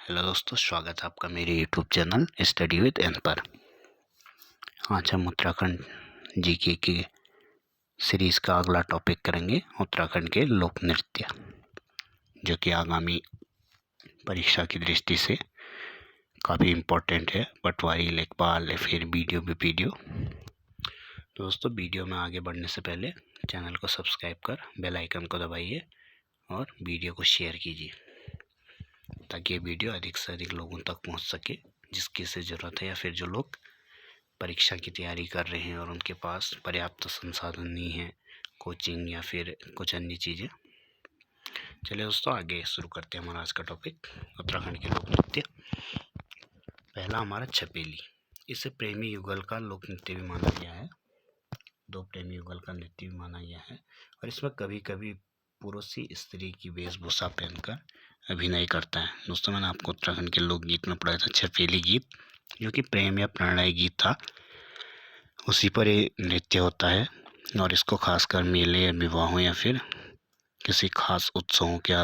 Hello दोस्तों, स्वागत है आपका मेरे यूट्यूब चैनल स्टडी विद एन पर। आज हम उत्तराखंड जीके की सीरीज़ का अगला टॉपिक करेंगे, उत्तराखंड के लोक नृत्य, जो कि आगामी परीक्षा की दृष्टि से काफ़ी इम्पोर्टेंट है। पटवारी, लेखपाल या फिर वीडियो। दोस्तों, वीडियो में आगे बढ़ने से पहले चैनल को सब्सक्राइब कर बेल आइकन को दबाइए और वीडियो को शेयर कीजिए, ताकि ये वीडियो अधिक से अधिक लोगों तक पहुंच सके, जिसकी से ज़रूरत है, या फिर जो लोग परीक्षा की तैयारी कर रहे हैं और उनके पास पर्याप्त संसाधन नहीं है, कोचिंग या फिर कुछ अन्य चीज़ें। चलिए दोस्तों, आगे शुरू करते हैं हमारा आज का टॉपिक, उत्तराखंड के लोक नृत्य। पहला हमारा छपेली। इसे प्रेमी युगल का लोक नृत्य भी माना गया है। दो प्रेमी युगल का नृत्य भी माना गया है, और इसमें कभी कभी पुरुष ही स्त्री की वेशभूषा पहनकर अभिनय करता है। दोस्तों, मैंने आपको उत्तराखंड के लोकगीत में पढ़ा था छपेली गीत, जो कि प्रेम या प्रणय गीत था। उसी पर ये नृत्य होता है, और इसको खासकर मेले या विवाहों या फिर किसी खास उत्सवों के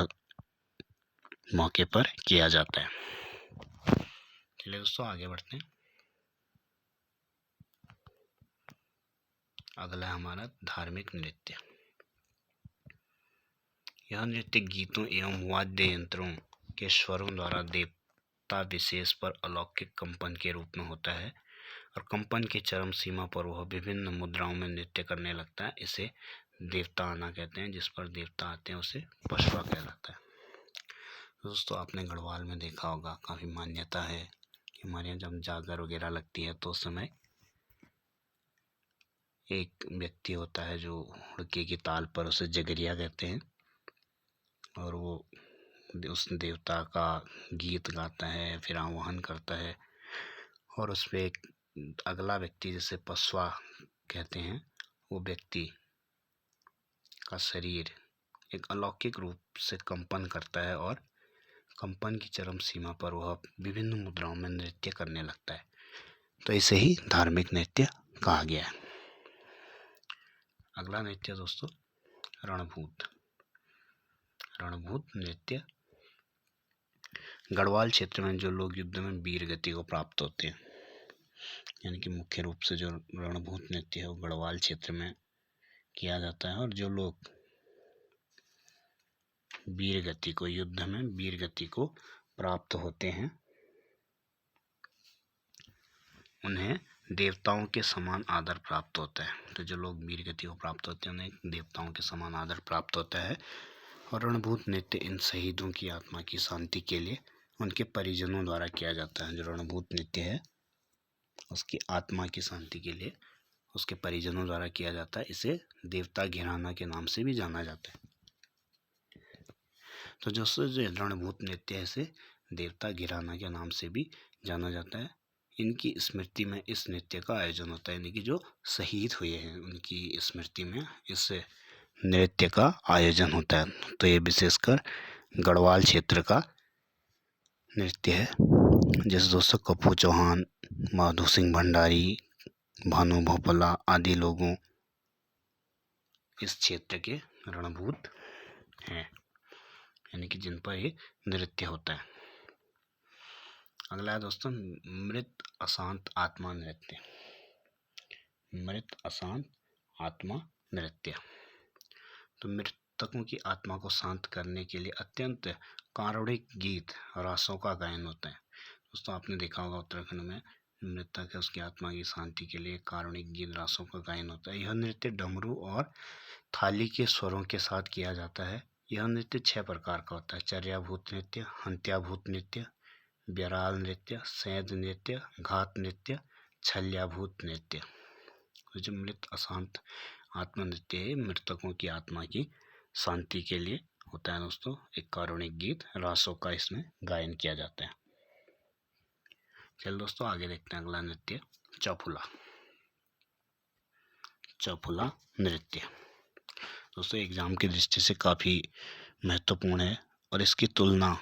मौके पर किया जाता है। चलिए दोस्तों, आगे बढ़ते हैं। अगला है हमारा धार्मिक नृत्य। यह नृत्य गीतों एवं वाद्य यंत्रों के स्वरों द्वारा देवता विशेष पर अलौकिक कंपन के रूप में होता है, और कंपन की चरम सीमा पर वह विभिन्न मुद्राओं में नृत्य करने लगता है। इसे देवता आना कहते हैं। जिस पर देवता आते हैं उसे पशुआ कहलाता है। दोस्तों, आपने गढ़वाल में देखा होगा, काफ़ी मान्यता है कि हमारे यहाँ जब जागर वगैरह लगती है तो उस समय एक व्यक्ति होता है जो हुड़के की ताल पर, उसे जगरिया कहते हैं, और वो उस देवता का गीत गाता है, फिर आह्वान करता है, और उस पर एक अगला व्यक्ति, जिसे पशुआ कहते हैं, वो व्यक्ति का शरीर एक अलौकिक रूप से कंपन करता है, और कंपन की चरम सीमा पर वह विभिन्न मुद्राओं में नृत्य करने लगता है। तो इसे ही धार्मिक नृत्य कहा गया है। अगला नृत्य दोस्तों, रणभूत नृत्य। गढ़वाल क्षेत्र में जो लोग युद्ध में वीर गति को प्राप्त होते हैं, यानी कि मुख्य रूप से जो रणभूत नृत्य है वो गढ़वाल क्षेत्र में किया जाता है, और जो लोग युद्ध में वीर गति को प्राप्त होते हैं, उन्हें देवताओं के समान आदर प्राप्त होता है। तो जो लोग वीर गति को प्राप्त होते हैं उन्हें देवताओं के समान आदर प्राप्त होता है। और रणभूत नृत्य इन शहीदों की आत्मा की शांति के लिए उनके परिजनों द्वारा किया जाता है। जो रणभूत नृत्य है उसकी आत्मा की शांति के लिए उसके परिजनों द्वारा किया जाता है। इसे देवता घिराना के नाम से भी जाना जाता है। तो जो रणभूत नृत्य है इसे देवता घिराना के नाम से भी जाना जाता है। इनकी स्मृति में इस नृत्य का आयोजन होता है, यानी कि जो शहीद हुए हैं उनकी स्मृति में इस नृत्य का आयोजन होता है। तो ये विशेषकर गढ़वाल क्षेत्र का नृत्य है। जैसे दोस्तों कप्पू चौहान, माधो सिंह भंडारी, भानु भोपला आदि लोगों इस क्षेत्र के रणभूत हैं, यानी कि जिन पर ये नृत्य होता है। अगला है दोस्तों, मृत अशांत आत्मा नृत्य। मृत अशांत आत्मा नृत्य। तो मृतकों की आत्मा को शांत करने के लिए अत्यंत कारुणिक गीत रासों का गायन होता है। दोस्तों, आपने देखा होगा उत्तराखंड में मृतक है, उसकी आत्मा की शांति के लिए कारुणिक गीत रासों का गायन होता है। यह नृत्य डमरू और थाली के स्वरों के साथ किया जाता है। यह नृत्य 6 प्रकार का होता है: चर्याभूत नृत्य, हंत्याभूत नृत्य, ब्यराल नृत्य, सैद नृत्य, घात नृत्य, छल्याभूत नृत्य। जो मृत अशांत आत्मा नृत्य है, मृतकों की आत्मा की शांति के लिए होता है दोस्तों। एक कारुणिक गीत रासों का इसमें गायन किया जाता है। चल दोस्तों, आगे देखते हैं अगला नृत्य, चौफुला नृत्य। दोस्तों, एग्जाम की दृष्टि से काफ़ी महत्वपूर्ण है, और इसकी तुलना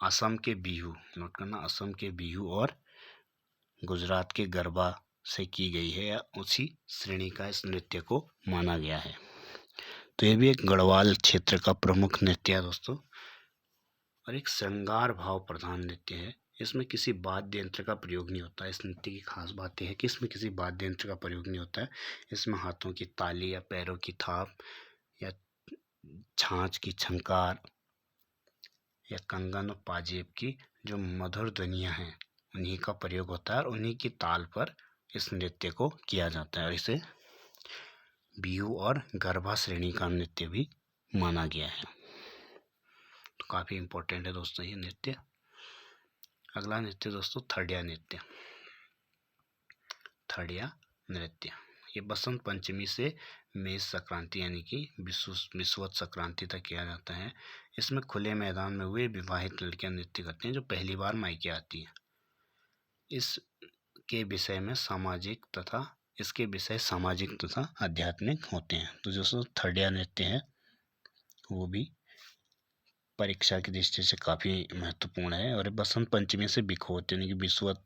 असम के बिहू, नोट करना, असम के बिहू और गुजरात के गरबा से की गई है, या उसी श्रेणी का इस नृत्य को माना गया है। तो ये भी एक गढ़वाल क्षेत्र का प्रमुख नृत्य है दोस्तों। और एक श्रृंगार भाव प्रधान नृत्य है। इसमें किसी वाद्य यंत्र का प्रयोग नहीं होता। इस नृत्य की खास बात यह है कि इसमें किसी वाद्य यंत्र का प्रयोग नहीं होता है। इसमें हाथों की ताली या पैरों की थाप या छाछ की छंकार या कंगन और पाजेब की जो मधुर ध्वनियाँ हैं उन्हीं का प्रयोग होता है और उन्हीं की ताल पर इस नृत्य को किया जाता है और इसे बिहू और गरबा श्रेणी का नृत्य भी माना गया है। तो काफ़ी इम्पोर्टेंट है दोस्तों ये नृत्य। अगला नृत्य दोस्तों थड़िया नृत्य। थड़िया नृत्य ये बसंत पंचमी से मेष संक्रांति यानी कि विषुवत संक्रांति तक किया जाता है। इसमें खुले मैदान में हुए विवाहित लड़कियां नृत्य करती हैं जो पहली बार मायके आती हैं। इसके विषय सामाजिक तथा आध्यात्मिक होते हैं। तो जो थड़िया नृत्य है वो भी परीक्षा की दृष्टि से काफ़ी महत्वपूर्ण है और बसंत पंचमी से बिखोत यानी कि विषुवत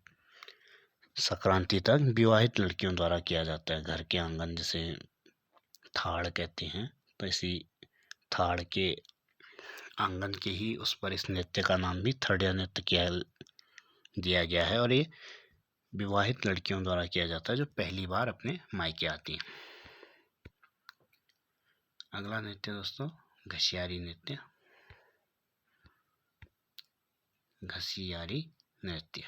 संक्रांति तक विवाहित लड़कियों द्वारा किया जाता है। घर के आंगन जिसे थाड़ कहते हैं, तो इसी थाड़ के आंगन के ही उस पर इस नृत्य का नाम भी थड़िया नृत्य दिया गया है और ये विवाहित लड़कियों द्वारा किया जाता है जो पहली बार अपने मायके आती हैं। अगला नृत्य दोस्तों घसियारी नृत्य। घसियारी नृत्य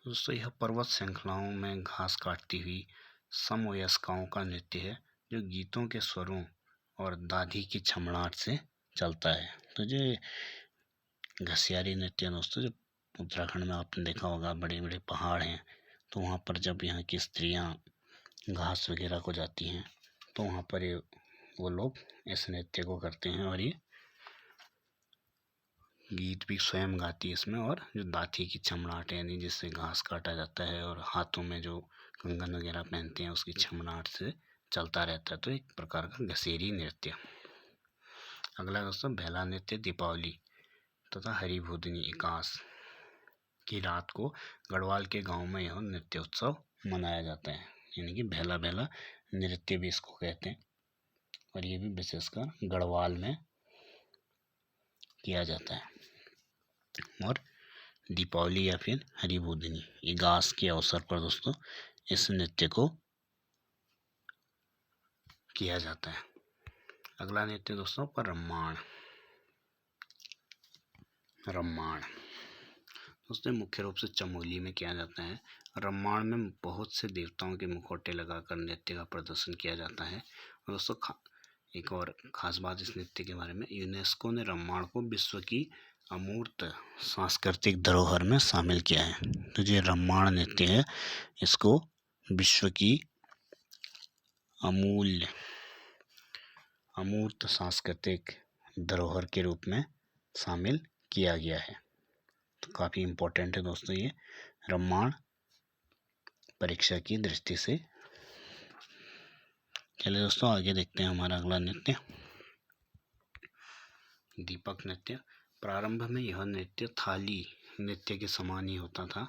दोस्तों यह पर्वत श्रृंखलाओं में घास काटती हुई समवयस्काओं का नृत्य है जो गीतों के स्वरों और दादी की छमड़ाहट से चलता है। तो जो घसियारी नृत्य दोस्तों जो उत्तराखंड में आपने देखा होगा बड़े बड़े पहाड़ हैं, तो वहाँ पर जब यहाँ की स्त्रियाँ घास वगैरह को जाती हैं तो वहाँ पर वो लोग इस नृत्य को करते हैं और ये गीत भी स्वयं गाती है इसमें। और जो दाती की छमड़ाहट यानी जिससे घास काटा जाता है और हाथों में जो कंगन वगैरह पहनते हैं उसकी छमड़ाहट से चलता रहता है। तो एक प्रकार का घसेरी नृत्य। अगला दोस्तों बेला नृत्य। दीपावली तथा हरिभूधनी एकादश की रात को गढ़वाल के गांव में यह नृत्य उत्सव मनाया जाता है यानी कि बेला बेला नृत्य भी इसको कहते हैं और ये भी विशेषकर गढ़वाल में किया जाता है। और दीपावली या फिर हरिभूधनी एकादश के अवसर पर दोस्तों इस नृत्य को किया जाता है। अगला नृत्य दोस्तों पर रम्माण दोस्तों मुख्य रूप से चमोली में किया जाता है। रम्माण में बहुत से देवताओं के मुखौटे लगाकर नृत्य का प्रदर्शन किया जाता है। और दोस्तों एक और ख़ास बात इस नृत्य के बारे में, यूनेस्को ने रम्माण को विश्व की अमूर्त सांस्कृतिक धरोहर में शामिल किया है। तो जो रम्माण नृत्य है इसको विश्व की अमूर्त सांस्कृतिक धरोहर के रूप में शामिल किया गया है। तो काफ़ी इम्पोर्टेंट है दोस्तों ये रम्माण परीक्षा की दृष्टि से। चलिए दोस्तों आगे देखते हैं हमारा अगला नृत्य दीपक नृत्य। प्रारंभ में यह नृत्य थाली नृत्य के समान ही होता था।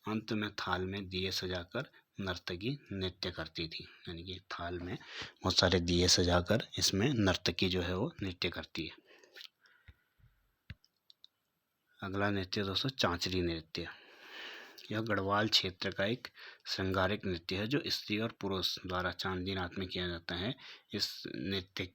अंत में थाल में दिए सजाकर नर्तकी नृत्य करती थी यानी कि थाल में बहुत सारे दिए सजाकर इसमें नर्तकी जो है वो नृत्य करती है। अगला नृत्य दोस्तों चांचरी नृत्य। यह गढ़वाल क्षेत्र का एक श्रृंगारिक नृत्य है जो स्त्री और पुरुष द्वारा चांदनी रात में किया जाता है। इस नृत्य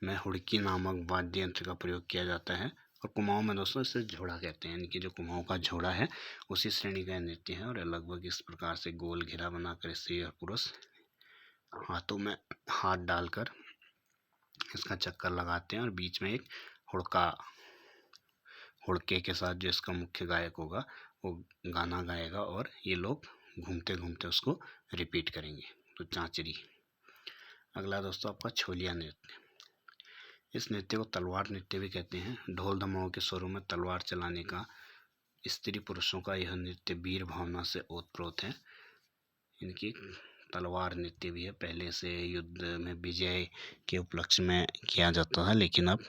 में हुड़की नामक वाद्य यंत्र का प्रयोग किया जाता है और कुमाऊं में दोस्तों इसे झोड़ा कहते हैं यानी कि जो कुमाऊं का झोड़ा है उसी श्रेणी का नृत्य है। और लगभग इस प्रकार से गोल घेरा बनाकर स्त्री और पुरुष हाथों में हाथ डालकर इसका चक्कर लगाते हैं और बीच में एक हुड़के के साथ जो इसका मुख्य गायक होगा वो गाना गाएगा और ये लोग घूमते घूमते उसको रिपीट करेंगे। तो चांचरी। अगला दोस्तों आपका छोलिया नृत्य। इस नृत्य को तलवार नृत्य भी कहते हैं। ढोल दमाओं के स्वरों में तलवार चलाने का स्त्री पुरुषों का यह नृत्य वीर भावना से ओतप्रोत है। इनकी तलवार नृत्य भी है। पहले से युद्ध में विजय के उपलक्ष्य में किया जाता था, लेकिन अब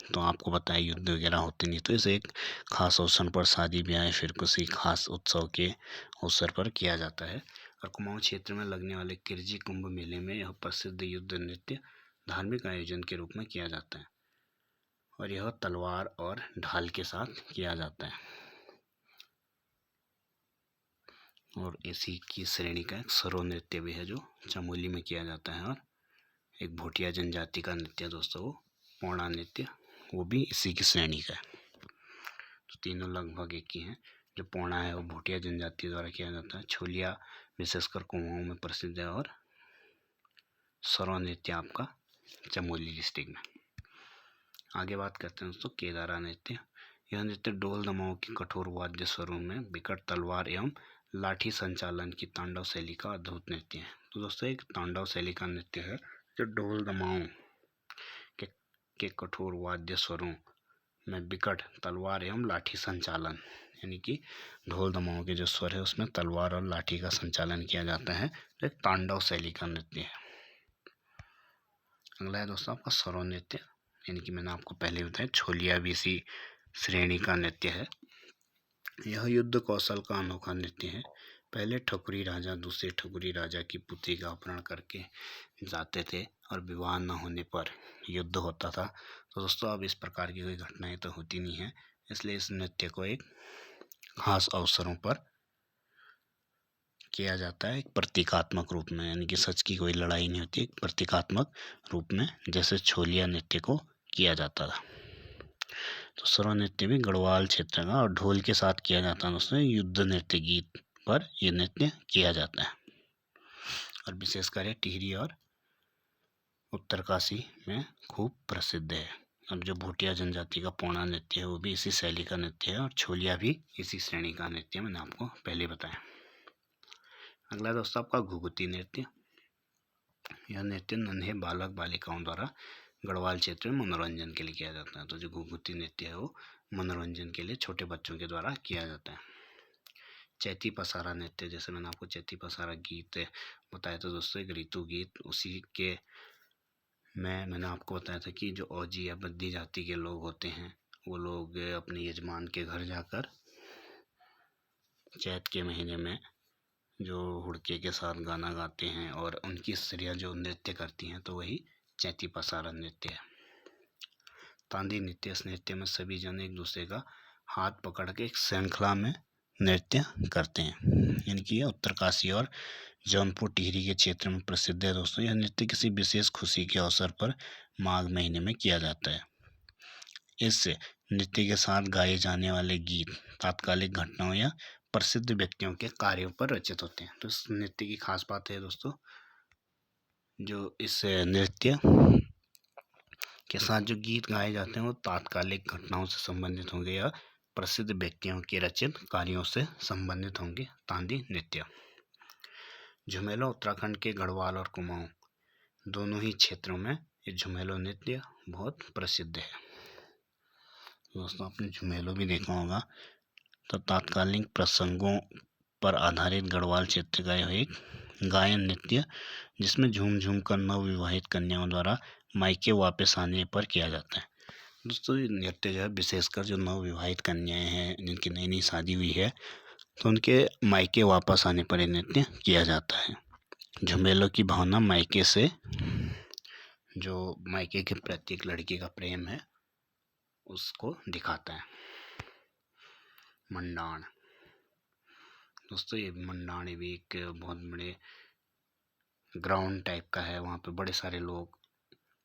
तो आपको पता है युद्ध वगैरह होते नहीं, तो इसे एक खास अवसर पर शादी ब्याह फिर किसी खास उत्सव के अवसर पर किया जाता है। और कुमाऊं क्षेत्र में लगने वाले किरजी कुंभ मेले में यह प्रसिद्ध युद्ध नृत्य धार्मिक आयोजन के रूप में किया जाता है और यह तलवार और ढाल के साथ किया जाता है। और इसी की श्रेणी का एक सरो नृत्य भी है जो चमोली में किया जाता है, और एक भोटिया जनजाति का नृत्य दोस्तों वो पौड़ा नृत्य, वो भी इसी की श्रेणी का है। तो तीनों लगभग एक ही हैं। जो पौड़ा है वो भोटिया जनजाति द्वारा किया जाता है, छोलिया विशेषकर कुमाऊं में प्रसिद्ध है, और सरो नृत्य आपका चमोली डिस्ट्रिक्ट में। आगे बात करते हैं दोस्तों केदारा नृत्य। यह नृत्य ढोल दमाओं की कठोर वाद्य स्वरों में विकट तलवार एवं लाठी संचालन की तांडव शैली का अद्भुत नृत्य है। तो दोस्तों एक तांडव शैली का नृत्य है जो ढोल दमाओं के कठोर वाद्य स्वरों में विकट तलवार एवं लाठी संचालन, यानी कि ढोल दमाओं के जो स्वर है उसमें तलवार और लाठी का संचालन किया जाता है, जो एक तांडव शैली का नृत्य है। अगला है दोस्तों आपका सरो नृत्य, यानी कि मैंने आपको पहले बताया छोलिया भी इसी श्रेणी का नृत्य है। यह युद्ध कौशल का अनोखा नृत्य है। पहले ठकुरी राजा दूसरे ठकुरी राजा की पुत्री का अपहरण करके जाते थे और विवाह न होने पर युद्ध होता था। तो दोस्तों अब इस प्रकार की कोई घटनाएं तो होती नहीं है, इसलिए इस नृत्य को एक खास अवसरों पर किया जाता है, एक प्रतीकात्मक रूप में, यानी कि सच की कोई लड़ाई नहीं होती, एक प्रतीकात्मक रूप में जैसे छोलिया नृत्य को किया जाता था। तो सरो नृत्य भी गढ़वाल क्षेत्र का और ढोल के साथ किया जाता है दोस्तों। युद्ध नृत्य गीत पर यह नृत्य किया जाता है और विशेषकर यह टिहरी और उत्तरकाशी में खूब प्रसिद्ध है। अब जो भोटिया जनजाति का पौड़ा नृत्य है वो भी इसी शैली का नृत्य है, और छोलिया भी इसी श्रेणी का नृत्य मैंने आपको पहले बताया। अगला दोस्तों आपका घुघुती नृत्य। यह नृत्य नन्हे बालक बालिकाओं द्वारा गढ़वाल क्षेत्र में मनोरंजन के लिए किया जाता है। तो जो घुघुती नृत्य है वो मनोरंजन के लिए छोटे बच्चों के द्वारा किया जाता है। चैती पसारा नृत्य, जैसे मैंने आपको चैती पसारा गीत बताया था दोस्तों, एक ऋतु गीत, उसी के मैंने आपको बताया था कि जो औजी या बद्दी जाति के लोग होते हैं वो लोग अपने यजमान के घर जाकर चैत के महीने में जो हुड़के के साथ गाना गाते हैं और उनकी स्त्रियां जो नृत्य करती हैं तो वही चैती पसारा नृत्य है। तांदी नृत्य, इस नृत्य में सभी जन एक दूसरे का हाथ पकड़ के एक श्रृंखला में नृत्य करते हैं, यानी कि उत्तरकाशी और जौनपुर टिहरी के क्षेत्र में प्रसिद्ध है दोस्तों। यह नृत्य किसी विशेष खुशी के अवसर पर माघ महीने में किया जाता है। इस नृत्य के साथ गाए जाने वाले गीत तात्कालिक घटनाओं या प्रसिद्ध व्यक्तियों के कार्यों पर रचित होते हैं। तो इस नृत्य की खास बात है दोस्तों, जो इस नृत्य के साथ जो गीत गाए जाते हैं वो तात्कालिक घटनाओं से संबंधित होंगे या प्रसिद्ध व्यक्तियों के रचित कार्यों से संबंधित होंगे। तांदी नृत्य झुमेलो उत्तराखंड के गढ़वाल और कुमाऊं दोनों ही क्षेत्रों में ये झुमेलो नृत्य बहुत प्रसिद्ध है। दोस्तों आपने झुमेलो भी देखा होगा। तो तात्कालिक प्रसंगों पर आधारित गढ़वाल क्षेत्र का यह एक गायन नृत्य जिसमें झूम झूम कर नवविवाहित कन्याओं द्वारा मायके वापस आने पर किया जाता है। दोस्तों ये नृत्य जो है विशेषकर जो नवविवाहित कन्याएं हैं जिनकी नई नई शादी हुई है तो उनके मायके वापस आने पर यह नृत्य किया जाता है। झुमेलो की भावना मायके से जो मायके के प्रति एक लड़की का प्रेम है उसको दिखाता है। मंडाण, दोस्तों ये मंडाण भी एक बहुत बड़े ग्राउंड टाइप का है। वहाँ पे बड़े सारे लोग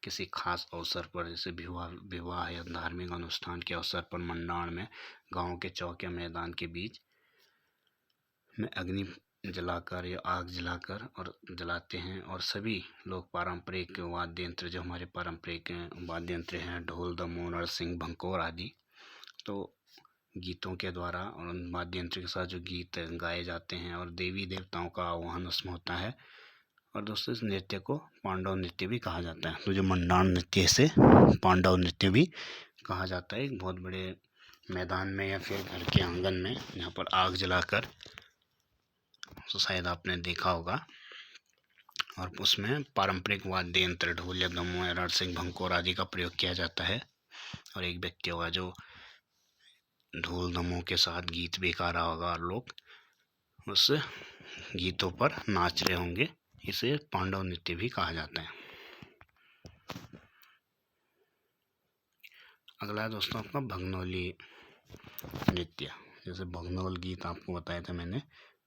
किसी खास अवसर पर जैसे विवाह या धार्मिक अनुष्ठान के अवसर पर मंडाण में गांव के चौक या मैदान के बीच में अग्नि जलाकर या आग जलाकर और जलाते हैं, और सभी लोग पारंपरिक वाद्य यंत्र जो हमारे पारंपरिक वाद्य यंत्र हैं ढोल दमोह नरसिंह भंकोर आदि, तो गीतों के द्वारा और उन वाद्य यंत्र के साथ जो गीत गाए जाते हैं और देवी देवताओं का आह्वान उसमें होता है। और दोस्तों इस नृत्य को पांडव नृत्य भी कहा जाता है। तो जो मंडाण नृत्य से पांडव नृत्य भी कहा जाता है। एक बहुत बड़े मैदान में या फिर घर के आंगन में यहाँ पर आग जलाकर, तो शायद आपने देखा होगा, और उसमें पारंपरिक वाद्य यंत्र ढोल या दमोह नरसिंह भंकोर आदि का प्रयोग किया जाता है। और एक व्यक्ति होगा जो ढोल दमोह के साथ गीत भी गा रहा होगा और लोग उस गीतों पर नाच रहे होंगे। इसे पांडव नृत्य भी कहा जाता है। अगला है दोस्तों आपका भगनौली नृत्य। जैसे भगनौल गीत आपको बताया था मैंने,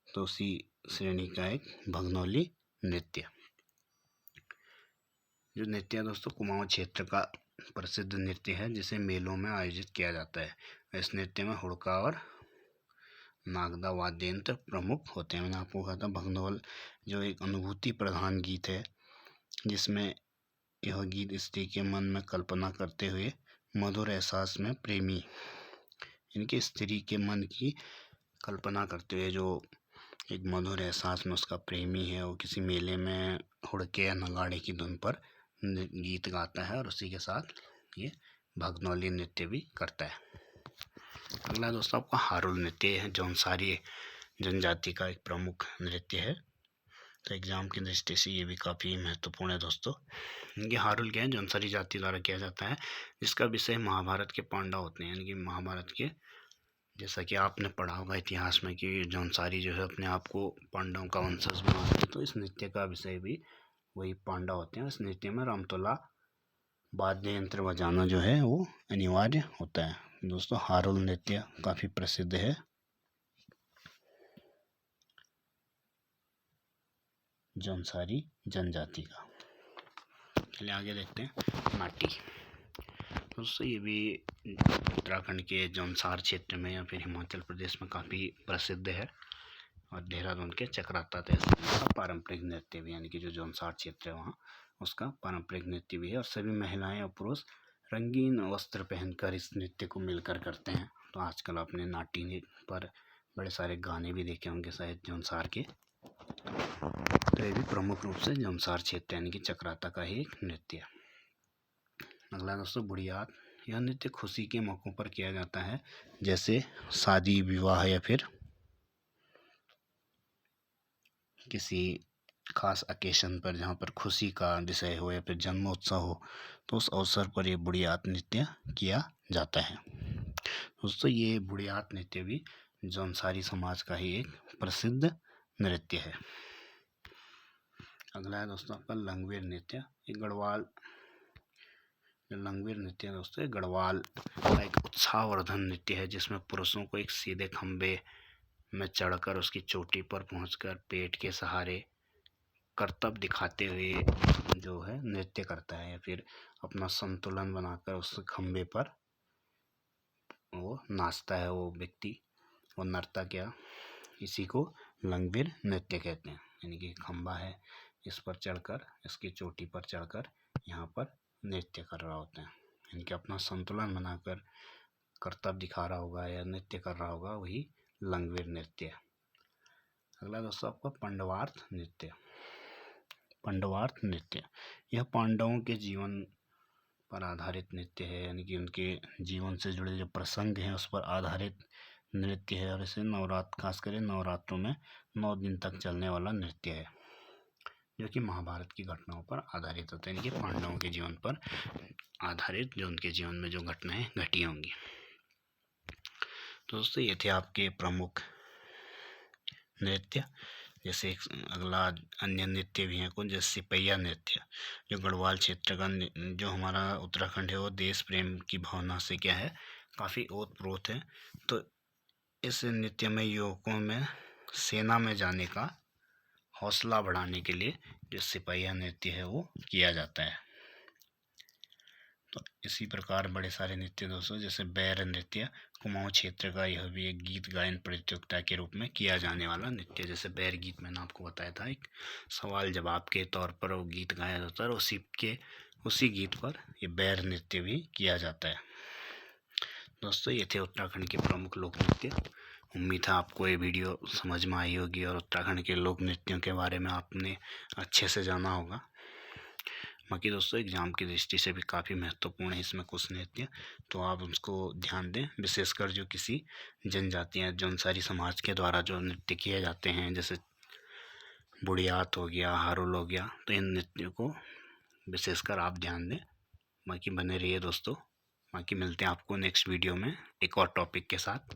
तो उसी श्रेणी का एक भगनौली नृत्य। जो नृत्य है दोस्तों कुमाऊं क्षेत्र का प्रसिद्ध नृत्य है, जिसे मेलों में आयोजित किया जाता है। इस नृत्य में हुड़का और नागदा वाद्य यंत्र प्रमुख होते हैं। मैंने आपको कहा था भगनौल जो एक अनुभूति प्रधान गीत है, जिसमें यह गीत स्त्री के मन में कल्पना करते हुए मधुर एहसास में प्रेमी, इनके स्त्री के मन की कल्पना करते हुए जो एक मधुर एहसास में उसका प्रेमी है, वो किसी मेले में हुड़के या नगाड़े की धुन पर गीत गाता है और उसी के साथ ये भगनौली नृत्य भी करता है। अगला दोस्तों आपका हारुल नृत्य है, जौनसारी जनजाति का एक प्रमुख नृत्य है। तो एग्जाम की दृष्टि से ये भी काफ़ी महत्वपूर्ण है दोस्तों। ये हारुल क्या है, जौनसारी जाति द्वारा किया जाता है, जिसका विषय महाभारत के पांडव होते हैं। यानी कि महाभारत के, जैसा कि आपने पढ़ा होगा इतिहास में कि जौनसारी जो है अपने आप को पांडवों का वंशज मानते हैं, तो इस नृत्य का विषय भी वही पांडव होते हैं। इस नृत्य में रामतोला वाद्य यंत्र बजाना जो है वो अनिवार्य होता है। दोस्तों हारुल नृत्य काफ़ी प्रसिद्ध है। जौनसारी जनजाति का। चलिए आगे देखते हैं नाटी। दोस्तों ये भी उत्तराखंड के जौनसार क्षेत्र में या फिर हिमाचल प्रदेश में काफ़ी प्रसिद्ध है, और देहरादून के चक्राता तहसील का पारंपरिक नृत्य भी, यानी कि जो जौनसार क्षेत्र है वहाँ उसका पारंपरिक नृत्य भी है। और सभी महिलाएं और पुरुष रंगीन वस्त्र पहनकर इस नृत्य को मिलकर करते हैं। तो आजकल आपने नाटी पर बड़े सारे गाने भी देखे होंगे शायद जौनसार के। तो ये भी प्रमुख रूप से जौनसार क्षेत्र यानी कि चक्राता का ही एक नृत्य है। अगला दोस्तों बुढ़ियात। यह नृत्य खुशी के मौक़ों पर किया जाता है, जैसे शादी विवाह या फिर किसी खास ओकेशन पर जहाँ पर खुशी का विषय हो या फिर जन्मोत्सव हो, तो उस अवसर पर ये बुढ़ियात नृत्य किया जाता है। दोस्तों ये बुढ़ियात नृत्य भी जौनसारी समाज का ही एक प्रसिद्ध नृत्य है। अगला है दोस्तों आपका लंगवीर नृत्य। ये गढ़वाल लंगवीर नृत्य है दोस्तों, गढ़वाल का एक उत्साहवर्धन नृत्य है, जिसमें पुरुषों को एक सीधे खंबे में चढ़कर उसकी चोटी पर पहुंचकर पेट के सहारे करतब दिखाते हुए जो है नृत्य करता है, या फिर अपना संतुलन बनाकर उस खंबे पर वो नाचता है वो व्यक्ति, वो नर्तक, या इसी को लंगवीर नृत्य कहते हैं। यानी कि खंबा है, इस पर चढ़कर, इसकी चोटी पर चढ़कर यहाँ पर नृत्य कर रहा होता है, यानी कि अपना संतुलन बनाकर करतब दिखा रहा होगा या नृत्य कर रहा होगा, वही लंगवीर नृत्य है। अगला दोस्तों आपका पांडवार्थ नृत्य। पांडवार्थ नृत्य यह पांडवों के जीवन पर आधारित नृत्य है, यानी कि उनके जीवन से जुड़े जो प्रसंग हैं उस पर आधारित नृत्य है। और इसे खास कर नवरात्रों में 9 दिन तक चलने वाला नृत्य है, जो कि महाभारत की घटनाओं पर आधारित होता है, यानी कि पांडवों के जीवन पर आधारित जो उनके जीवन में जो घटनाएं घटी होंगी। तो दोस्तों ये थे आपके प्रमुख नृत्य। जैसे अगला अन्य नृत्य भी हैं कुछ, जैसे सिपैया नृत्य, जो गढ़वाल क्षेत्र का जो हमारा उत्तराखंड है वो देश प्रेम की भावना से क्या है काफ़ी ओतप्रोत है। तो इस नृत्य में युवकों में सेना में जाने का हौसला बढ़ाने के लिए जो सिपैया नृत्य है वो किया जाता है। तो इसी प्रकार बड़े सारे नृत्य दोस्तों, जैसे बैर नृत्य कुमाऊं क्षेत्र का, यह भी एक गीत गायन प्रतियोगिता के रूप में किया जाने वाला नृत्य। जैसे बैर गीत मैंने आपको बताया था, एक सवाल जवाब के तौर पर वो गीत गाया जाता है, और उसी गीत पर ये बैर नृत्य भी किया जाता है। दोस्तों ये थे उत्तराखंड के प्रमुख लोक नृत्य। उम्मीद है आपको ये वीडियो समझ में आई होगी और उत्तराखंड के लोक नृत्यों के बारे में आपने अच्छे से जाना होगा। बाकी दोस्तों एग्ज़ाम की दृष्टि से भी काफ़ी महत्वपूर्ण है इसमें कुछ नृत्य, तो आप उसको ध्यान दें। विशेषकर जो किसी जनजातियाँ जौनसारी समाज के द्वारा जो नृत्य किए जाते हैं, जैसे बुढ़ियात हो गया, हारुल हो गया, तो इन नृत्यों को विशेषकर आप ध्यान दें। बाकी बने रहिए दोस्तों। बाकी मिलते हैं आपको नेक्स्ट वीडियो में एक और टॉपिक के साथ।